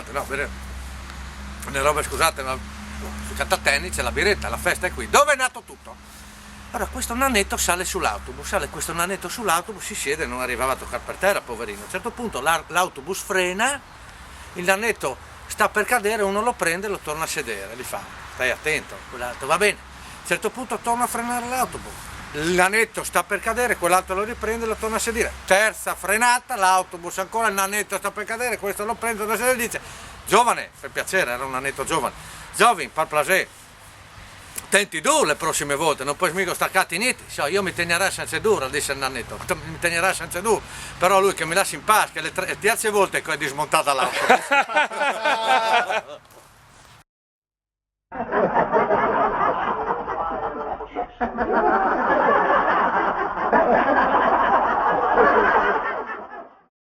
scusate, no, le robe, scusate, ma su Catatenni c'è la biretta, la festa è qui. Dove è nato tutto? Allora questo nanetto sale questo nanetto sull'autobus, si siede, non arrivava a toccare per terra, poverino. A un certo punto l'autobus frena, il nanetto sta per cadere, uno lo prende e lo torna a sedere, gli fa, stai attento, quell'altro, va bene. A un certo punto torna a frenare l'autobus, il nanetto sta per cadere, quell'altro lo riprende e lo torna a sedere. Terza frenata, l'autobus ancora, il nanetto sta per cadere, questo lo prende, torna a sedere e dice, giovane, per piacere, era un nanetto giovane, giovane, par plaisir, tenti tu le prossime volte, non puoi mica staccare niente. So, io mi tegnerò senza dura, disse il nannetto, mi tegnerà senza dura, però lui che mi lascia in pace, che le terze volte che è dismontata l'auto.